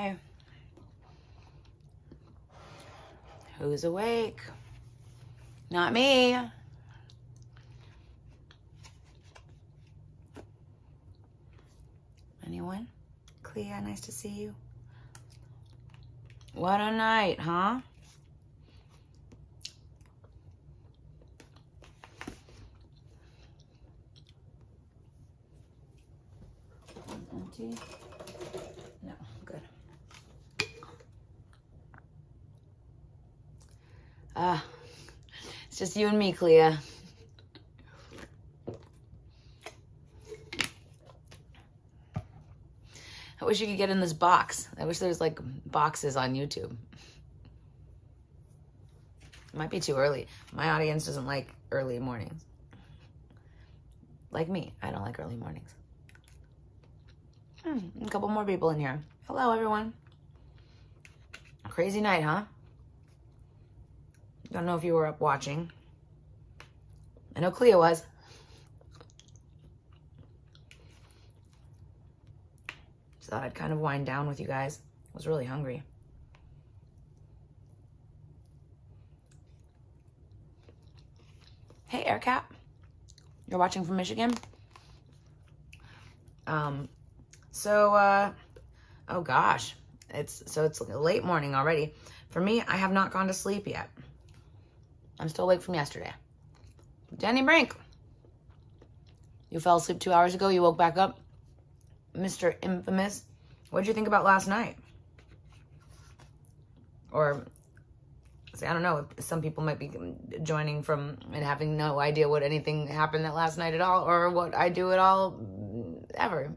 Hi. Who's awake? Not me. Anyone? Clea, nice to see you. What a night, huh? Empty? No, good. It's just you and me, Clea. I wish you could get in this box. I wish there's like boxes on YouTube. It might be too early. My audience doesn't like early mornings. Like me, I don't like early mornings. A couple more people in here. Hello, everyone. Crazy night, huh? Don't know if you were up watching. I know Clea was. Just thought I'd kind of wind down with you guys. I was really hungry. Hey, AirCat. You're watching from Michigan? Oh gosh. It's late morning already. For me, I have not gone to sleep yet. I'm still awake from yesterday. Danny Brink. You fell asleep 2 hours ago. You woke back up. Mr. Infamous. What did you think about last night? Or, see, I don't know. Some people might be joining from and having no idea what anything happened that last night at all, or what I do at all ever.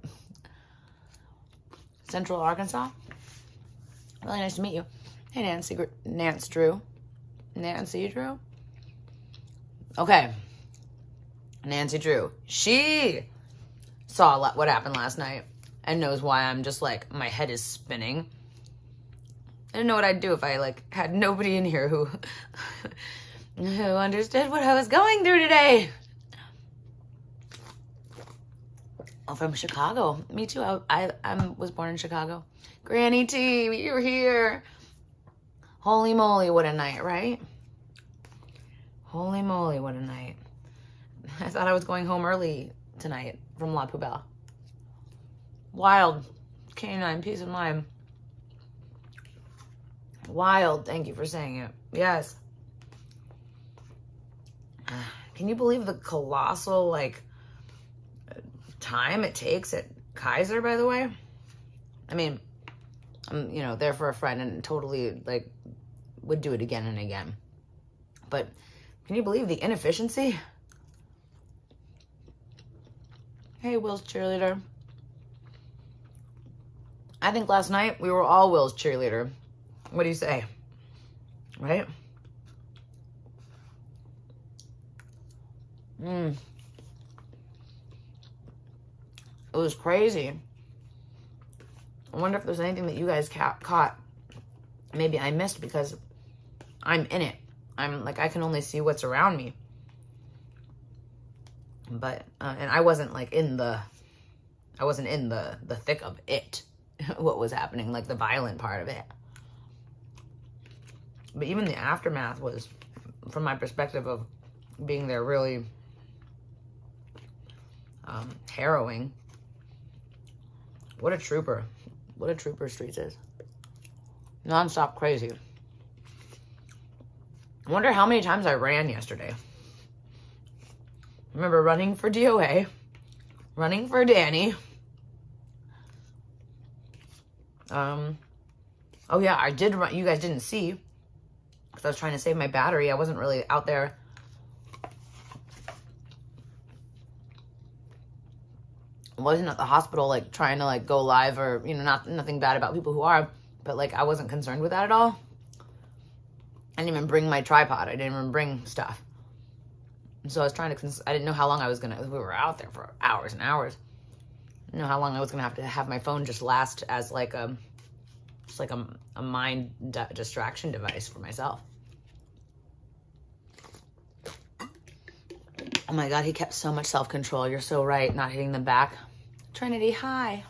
Central Arkansas. Really nice to meet you. Hey, Nancy Drew. Okay. Nancy Drew. She saw what happened last night and knows why I'm just like, my head is spinning. I didn't know what I'd do if I like had nobody in here who understood what I was going through today. Oh, from Chicago. Me too. I was born in Chicago. Granny T, you're here. Holy moly, what a night, right? Holy moly, what a night. I thought I was going home early tonight from La Poubelle. Wild. Canine, peace of mind. Wild. Thank you for saying it. Yes. Can you believe the colossal, like, time it takes at Kaiser, by the way? I mean, I'm, there for a friend and totally, like, would do it again and again. But can you believe the inefficiency? Hey, Will's cheerleader. I think last night we were all Will's cheerleader. What do you say? Right? It was crazy. I wonder if there's anything that you guys caught. Maybe I missed because I'm in it. I'm like, I can only see what's around me. But, and I wasn't like in the thick of it, what was happening, like the violent part of it. But even the aftermath was, from my perspective of being there, really harrowing. What a trooper. What a trooper Streets is. Non-stop crazy. I wonder how many times I ran yesterday. I remember running for DOA, running for Danny. Oh yeah, I did run. You guys didn't see because I was trying to save my battery. I wasn't really out there. I wasn't at the hospital like trying to like go live or nothing bad about people who are, but like I wasn't concerned with that at all. I didn't even bring my tripod. I didn't even bring stuff. And so I was trying to, I didn't know how long I was going to, we were out there for hours and hours. I didn't know how long I was going to have my phone just last as like a mind distraction device for myself. Oh my God, he kept so much self-control. You're so right, not hitting them back. Trinity, hi.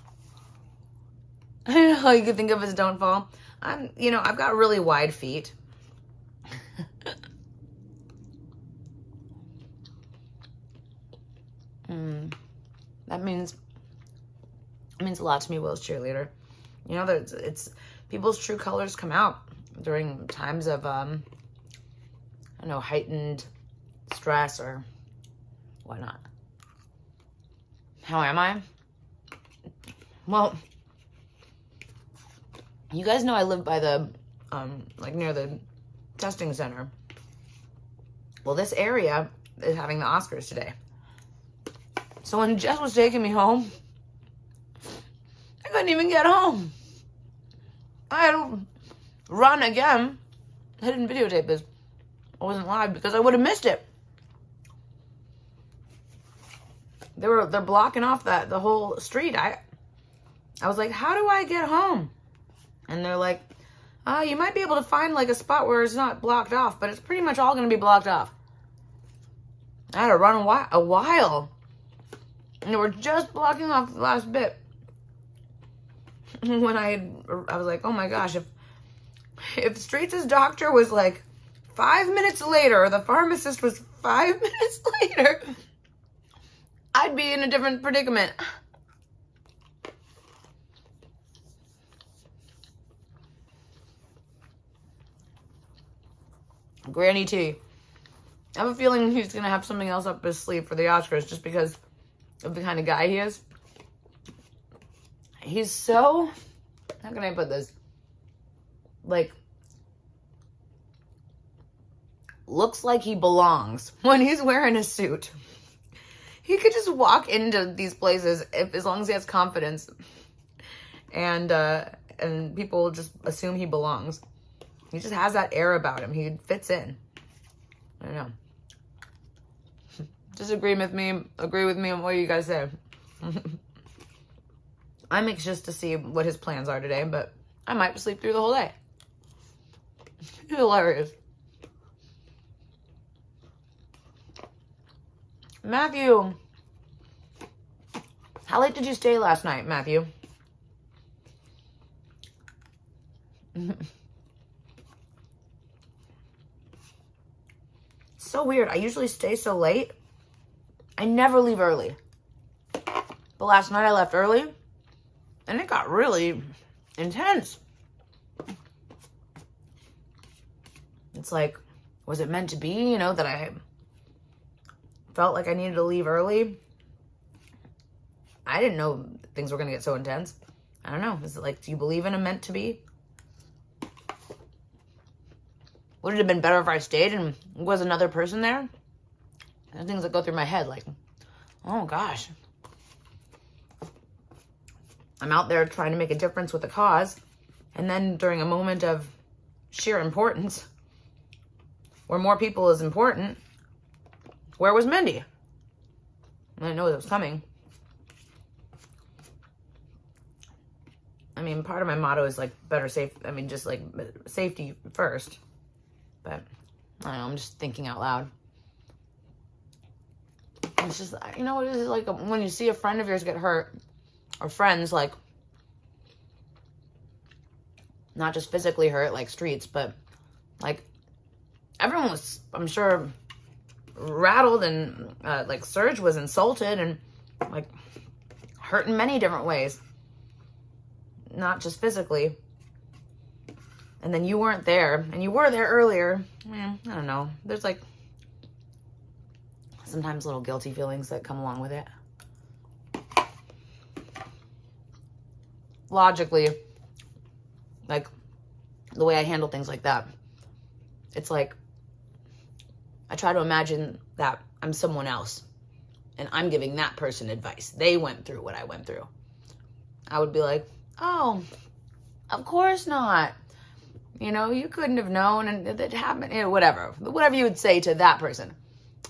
I don't know, you could think of as don't fall. I've got really wide feet. That means a lot to me, Will's cheerleader. It's people's true colors come out during times of heightened stress or whatnot. How am I? Well, you guys know I live by the near the testing center. Well, this area is having the Oscars today. So when Jess was taking me home, I couldn't even get home. I had to run again. I didn't videotape this. I wasn't live because I would have missed it. They're blocking off the whole street. I was like, how do I get home? And they're like, you might be able to find like a spot where it's not blocked off, but it's pretty much all going to be blocked off. I had to run a while. And they were just blocking off the last bit. When I was like, oh my gosh, if Streets' doctor was like 5 minutes later, or the pharmacist was 5 minutes later, I'd be in a different predicament. Granny T. I have a feeling he's going to have something else up his sleeve for the Oscars just because of the kind of guy he is. He's so, how can I put this? Like, looks like he belongs when he's wearing a suit. He could just walk into these places as long as he has confidence. And people will just assume he belongs. He just has that air about him. He fits in. I don't know. Agree with me on what you guys say. I'm anxious to see what his plans are today, but I might sleep through the whole day. Hilarious. Matthew. How late did you stay last night, Matthew? So weird. I usually stay so late. I never leave early. But last night I left early, and it got really intense. It's like, was it meant to be, that I felt like I needed to leave early? I didn't know things were going to get so intense. I don't know. Is it like, do you believe in a meant to be? Would it have been better if I stayed and was another person there? And things that go through my head, like, oh gosh. I'm out there trying to make a difference with a cause, and then during a moment of sheer importance, where more people is important, where was Mindy? I didn't know it was coming. I mean, part of my motto is like just like safety first. But I don't know, I'm just thinking out loud. It's just, it is like when you see a friend of yours get hurt, or friends, like, not just physically hurt like Streets, but like everyone was, I'm sure, rattled, and like Serge was insulted and like hurt in many different ways, not just physically. And then you weren't there, and you were there earlier. I don't know. There's like sometimes little guilty feelings that come along with it. Logically, like the way I handle things like that, it's like I try to imagine that I'm someone else and I'm giving that person advice. They went through what I went through. I would be like, oh, of course not. You couldn't have known, and it happened, whatever you would say to that person.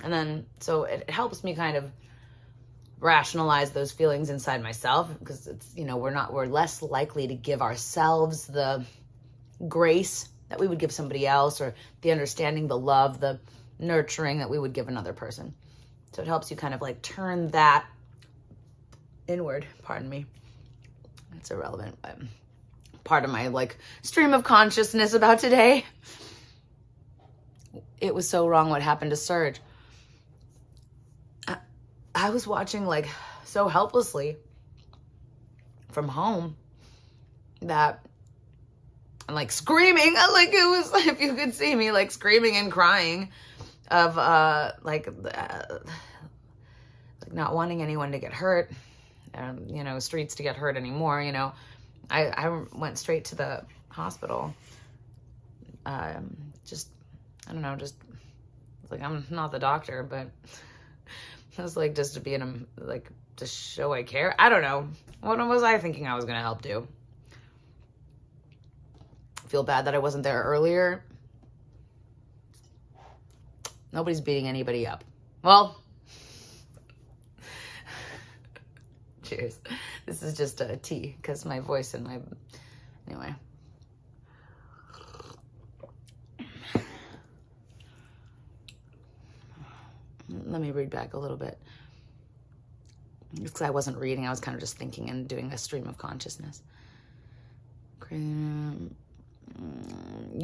And then, so it helps me kind of rationalize those feelings inside myself, because it's, we're less likely to give ourselves the grace that we would give somebody else, or the understanding, the love, the nurturing that we would give another person. So it helps you kind of like turn that inward. Pardon me. It's irrelevant, but part of my like stream of consciousness about today. It was so wrong what happened to Serge. I was watching like so helplessly from home that I'm like screaming, like it was, if you could see me like screaming and crying of like not wanting anyone to get hurt, you know, streets to get hurt anymore. You know, I went straight to the hospital. Just, I don't know, just like, I'm not the doctor, but it was like just to be in a, like, to show I care. I don't know. What was I thinking I was going to help do? Feel bad that I wasn't there earlier. Nobody's beating anybody up. Well, cheers. This is just a tea because my voice and my, anyway. Let me read back a little bit. It's because I wasn't reading. I was kind of just thinking and doing a stream of consciousness. You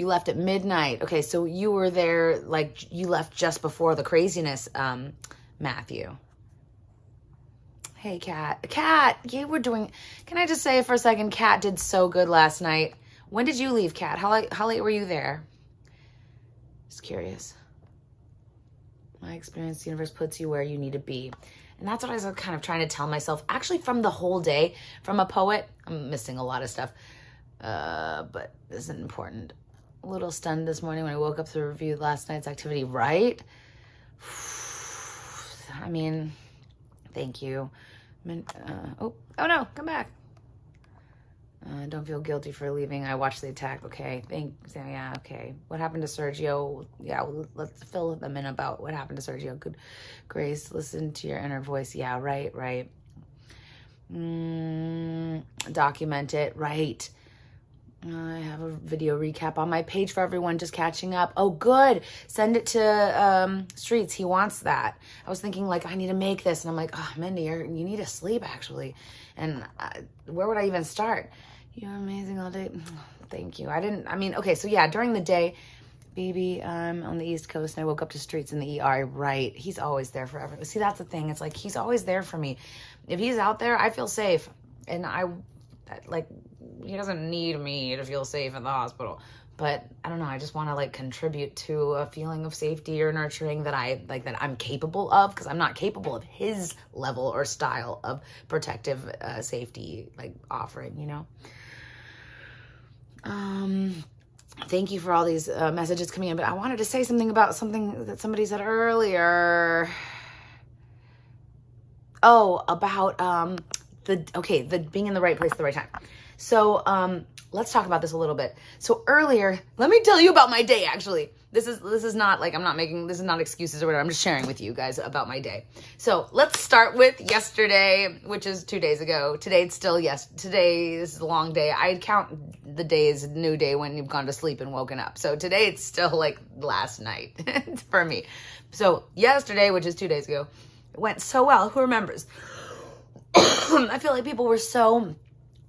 left at midnight. Okay, so you were there, like, you left just before the craziness, Matthew. Hey, Kat. Kat, you were doing... Can I just say for a second, Kat did so good last night. When did you leave, Kat? How late were you there? Just curious. My experience, the universe puts you where you need to be. And that's what I was kind of trying to tell myself. Actually, from the whole day, from a poet, I'm missing a lot of stuff. But this isn't important. A little stunned this morning when I woke up to review last night's activity, right? I mean, thank you. Oh no, come back. Don't feel guilty for leaving. I watched the attack. Okay, yeah, okay. What happened to Sergio? Yeah, let's fill them in about what happened to Sergio. Good Grace, listen to your inner voice. Yeah, right. Document it, right. I have a video recap on my page for everyone just catching up. Oh, good. Send it to Streets. He wants that. I was thinking, like, I need to make this. And I'm like, oh, Mindy, you need to sleep, actually. And where would I even start? You're amazing all day. Thank you. Okay, so yeah, during the day, baby, I'm on the East Coast and I woke up to Streets in the ER. Right. He's always there for everyone. See, that's the thing. It's like, he's always there for me. If he's out there, I feel safe. And he doesn't need me to feel safe in the hospital. But I don't know, I just want to like contribute to a feeling of safety or nurturing that I'm capable of, because I'm not capable of his level or style of protective safety like offering, you know. Thank you for all these messages coming in, but I wanted to say something about something that somebody said earlier. Oh, about the being in the right place at the right time. So let's talk about this a little bit. So earlier, let me tell you about my day, actually. This is not like, this is not excuses or whatever. I'm just sharing with you guys about my day. So let's start with yesterday, which is 2 days ago. Today is a long day. I count the day as a new day when you've gone to sleep and woken up. So today it's still like last night for me. So yesterday, which is 2 days ago, it went so well. Who remembers? I feel like people were so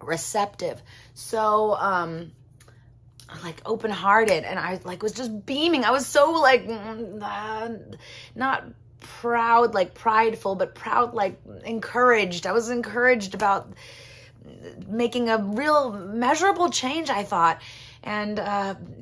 receptive, so like open-hearted, and I like was just beaming. I was so like not proud, like prideful, but proud, like encouraged. I was encouraged about making a real measurable change, I thought, and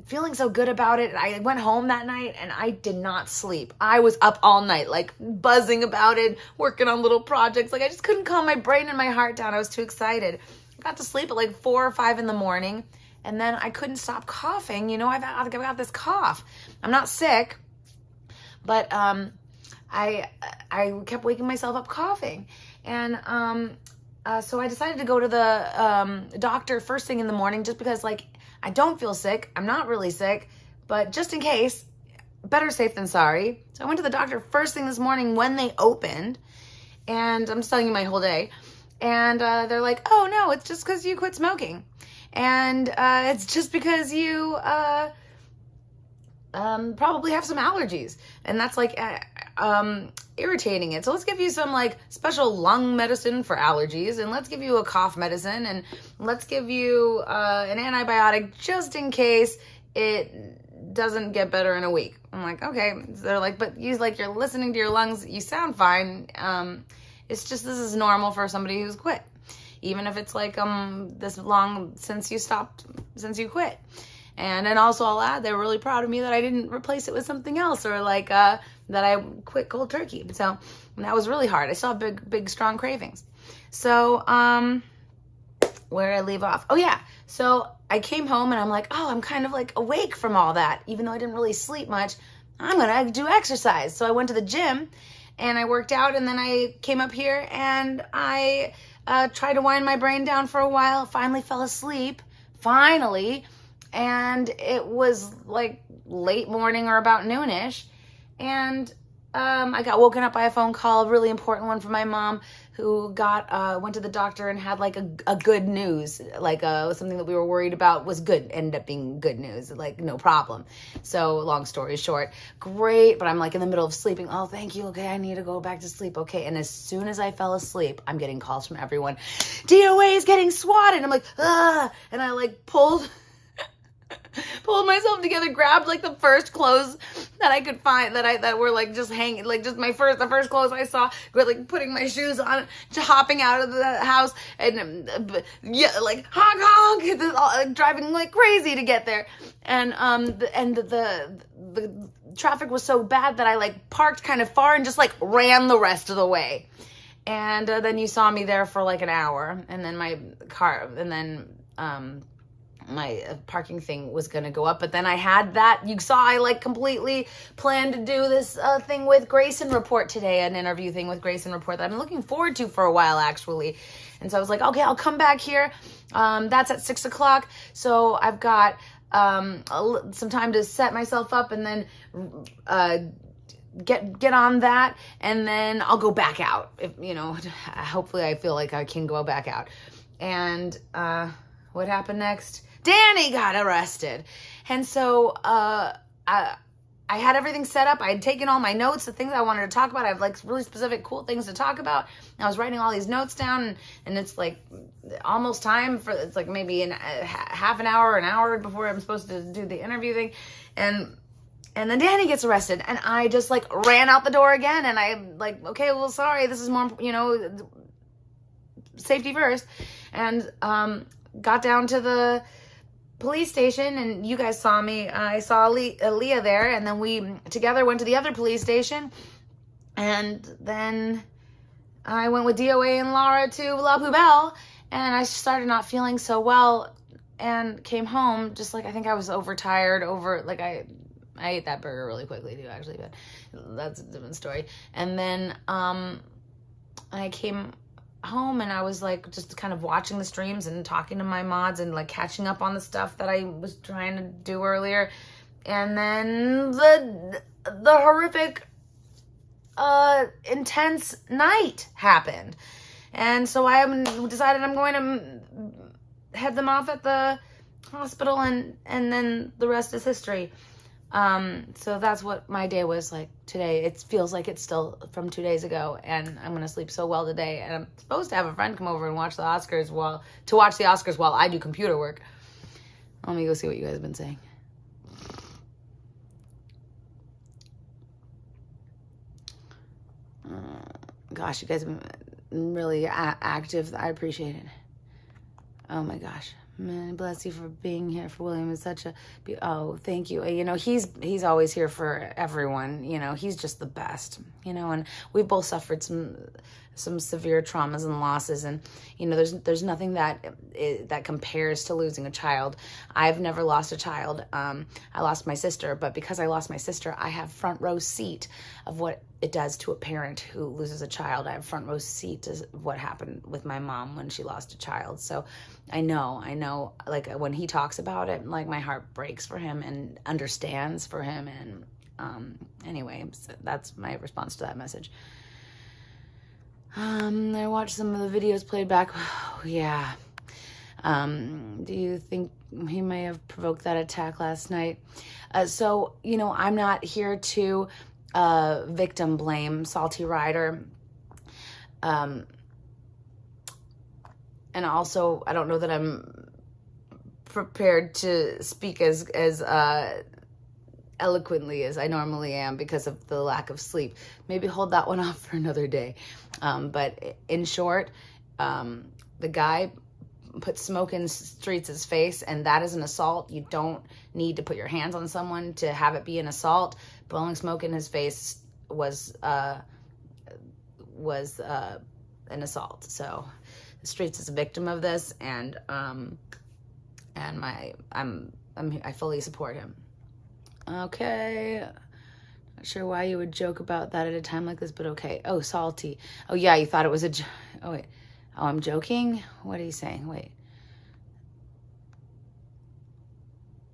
feeling so good about it. I went home that night and I did not sleep. I was up all night, like buzzing about it, working on little projects. Like I just couldn't calm my brain and my heart down. I was too excited. I got to sleep at like 4 or 5 in the morning, and then I couldn't stop coughing. You know, I've got this cough. I'm not sick, but I kept waking myself up coughing, and so I decided to go to the doctor first thing in the morning, just because like I don't feel sick. I'm not really sick, but just in case, better safe than sorry. So I went to the doctor first thing this morning when they opened, and I'm just telling you my whole day. And they're like, oh, no, it's just because you quit smoking. And it's just because you probably have some allergies. And that's like, irritating it. So let's give you some like special lung medicine for allergies, and let's give you a cough medicine, and let's give you an antibiotic just in case it doesn't get better in a week. I'm like, okay. So they're like, but you're listening to your lungs. You sound fine. It's just, this is normal for somebody who's quit. Even if it's like this long since you quit. And then also I'll add, they were really proud of me that I didn't replace it with something else, or like that I quit cold turkey. So that was really hard. I saw big strong cravings. So where did I leave off? Oh yeah. So I came home and I'm like, oh, I'm kind of like awake from all that, even though I didn't really sleep much. I'm gonna do exercise. So I went to the gym and I worked out, and then I came up here and I tried to wind my brain down for a while, finally fell asleep, and it was like late morning or about noonish, and I got woken up by a phone call, a really important one from my mom, who went to the doctor and had like a good news, like something that we were worried about was good, ended up being good news, like no problem. So long story short, great, but I'm like in the middle of sleeping. Oh, thank you. Okay, I need to go back to sleep. Okay, and as soon as I fell asleep, I'm getting calls from everyone. DOA is getting swatted. I'm like, and I like pulled myself together, grabbed like the first clothes that I could find that were like just hanging, like just the first clothes I saw, like putting my shoes on, just hopping out of the house, and yeah, like honk, driving like crazy to get there, and the traffic was so bad that I like parked kind of far and just like ran the rest of the way, and then you saw me there for like an hour, and then my parking thing was going to go up, but then I had that, you saw I like completely planned to do this thing with Grayson Report today, an interview thing with Grayson Report that I've been looking forward to for a while actually, and so I was like, okay, I'll come back here, that's at 6:00, so I've got some time to set myself up, and then get on that, and then I'll go back out, if hopefully I feel like I can go back out. And what happened next? Danny got arrested. And so I had everything set up. I had taken all my notes, the things I wanted to talk about. I have like really specific cool things to talk about. And I was writing all these notes down, and it's like almost time for, it's like maybe half an hour before I'm supposed to do the interview thing. And then Danny gets arrested, and I just like ran out the door again, and I'm like, okay, well, sorry, this is more, safety first. And got down to the police station, and you guys saw me. I saw Aaliyah there, and then we together went to the other police station, and then I went with DOA and Laura to La Poubelle, and I started not feeling so well, and came home just like, I think I was overtired, I ate that burger really quickly too, actually, but that's a different story. And then I came home, and I was like just kind of watching the streams and talking to my mods and like catching up on the stuff that I was trying to do earlier. And then the horrific intense night happened, and so I decided I'm going to head them off at the hospital, and then the rest is history. So that's what my day was like today. It feels like it's still from 2 days ago, and I'm going to sleep so well today. And I'm supposed to have a friend come over and watch the Oscars while I do computer work. Let me go see what you guys have been saying. Gosh, you guys have been really active. I appreciate it. Oh my gosh. Man, bless you for being here for William. Is such a, thank you. He's always here for everyone. He's just the best, and we've both suffered some severe traumas and losses, and there's nothing that compares to losing a child. I've never lost a child. I lost my sister, but because I lost my sister, I have front row seat of what it does to a parent who loses a child. I have front row seat to what happened with my mom when she lost a child. So I know, like when he talks about it, like my heart breaks for him and understands for him. And anyway, so that's my response to that message. I watched some of the videos played back. Oh, yeah. Do you think he may have provoked that attack last night? So I'm not here to victim blame, Salty Rider. And also, I don't know that I'm prepared to speak as eloquently as I normally am because of the lack of sleep. Maybe hold that one off for another day. But in short, the guy put smoke in Streets' face, and that is an assault. You don't need to put your hands on someone to have it be an assault. Blowing smoke in his face was an assault. So Streets is a victim of this, and I fully support him. Okay. Not sure why you would joke about that at a time like this, but okay. Oh, Salty. Oh yeah, you thought it was a oh wait. Oh, I'm joking? What are you saying? Wait.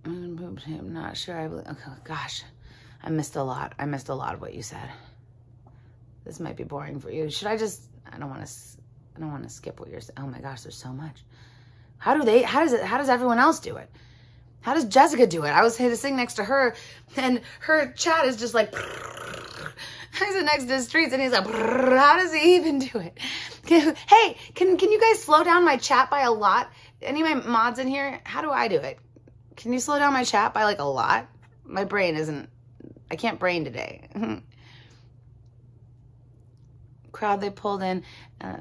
I'm not sure. Okay, gosh. I missed a lot. I missed a lot of what you said. This might be boring for you. Should I just... I don't want to skip what you're saying. Oh my gosh, there's so much. How does everyone else do it? How does Jessica do it? I was sitting next to her, and her chat is just like... I sit next to the Streets, and he's like, how does he even do it? Hey, can you guys slow down my chat by a lot? Any of my mods in here? How do I do it? Can you slow down my chat by like a lot? My brain isn't... I can't brain today. Crowd they pulled in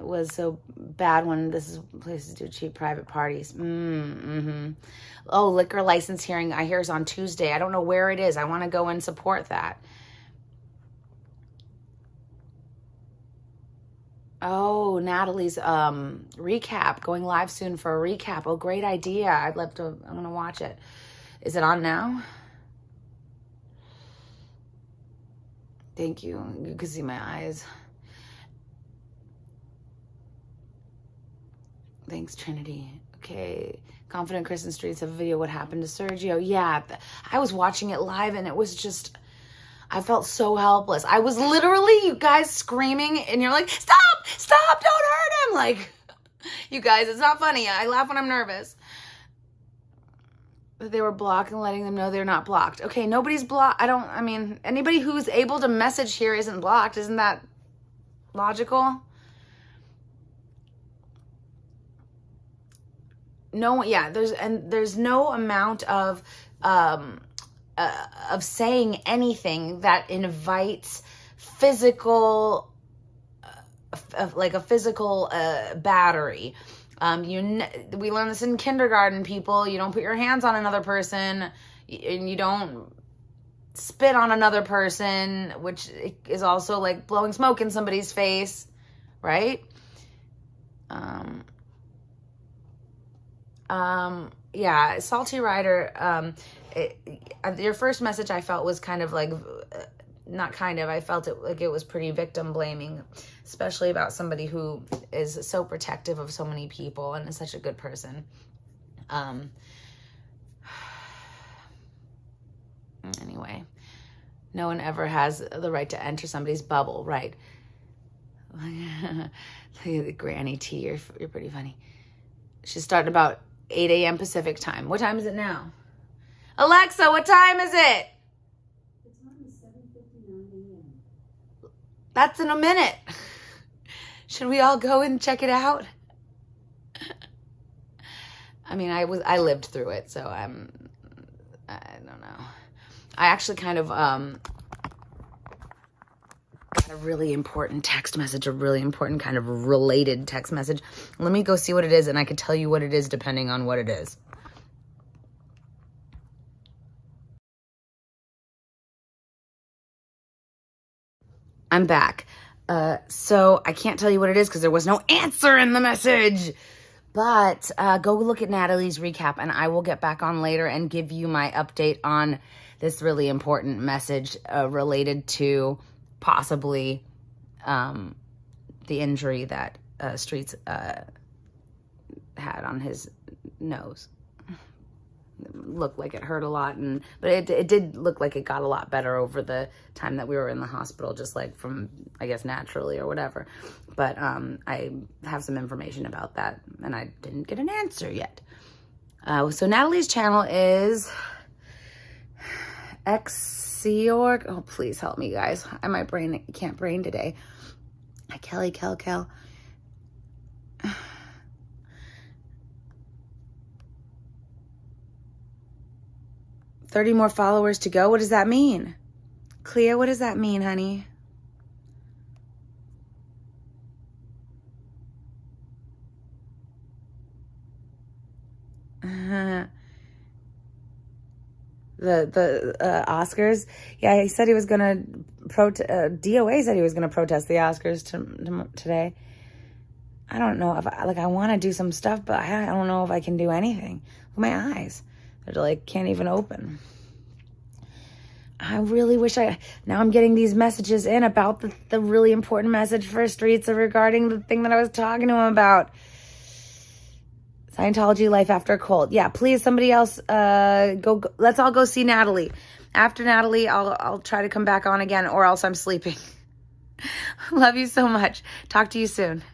was so bad when this is places do cheap private parties. Oh, liquor license hearing I hear is on Tuesday. I don't know where it is. I want to go and support that. Oh, Natalie's recap, going live soon for a recap. Oh, great idea. I'm going to watch it. Is it on now? Thank you. You can see my eyes. Thanks, Trinity. Okay. Confident Chris and Streets have a video. What happened to Sergio? Yeah, I was watching it live, and it was just... I felt so helpless. I was literally, you guys, screaming, and you're like, stop, don't hurt him. Like, you guys, it's not funny. I laugh when I'm nervous. But they were blocked and letting them know they're not blocked. Okay, nobody's blocked. I mean, anybody who's able to message here isn't blocked. Isn't that logical? No, yeah, there's no amount of saying anything that invites physical, like a physical battery. We learned this in kindergarten, people. You don't put your hands on another person, and you don't spit on another person, which is also like blowing smoke in somebody's face, right? Yeah, Salty Rider, your first message I felt was kind of like, I felt it like it was pretty victim blaming, especially about somebody who is so protective of so many people and is such a good person. Anyway, no one ever has the right to enter somebody's bubble, right? Look at the Granny T, you're pretty funny. She's starting about 8 a.m. Pacific time. What time is it now? Alexa, what time is it? The time is 7:59 a.m. That's in a minute. Should we all go and check it out? I mean, I lived through it, so I don't know. I actually kind of got a really important text message, a really important kind of related text message. Let me go see what it is, and I can tell you what it is depending on what it is. I'm back. So I can't tell you what it is because there was no answer in the message. But go look at Natalie's recap, and I will get back on later and give you my update on this really important message related to possibly the injury that Streets had on his nose. It looked like it hurt a lot, but it did look like it got a lot better over the time that we were in the hospital, just like from, I guess, naturally or whatever. But I have some information about that, and I didn't get an answer yet. So Natalie's channel is Sea Org. Oh, please help me, guys. My brain can't brain today. Kelly, Kel. 30 more followers to go. What does that mean? Clea, what does that mean, honey? The Oscars. Yeah, he said he was gonna DOA said he was gonna protest the Oscars today. I don't know if I want to do some stuff, but I don't know if I can do anything with my eyes. They're like can't even open. I really wish now I'm getting these messages in about the really important message for Streets regarding the thing that I was talking to him about. Scientology, life after a cult. Yeah, please, somebody else, go. Let's all go see Natalie. After Natalie, I'll try to come back on again, or else I'm sleeping. Love you so much. Talk to you soon.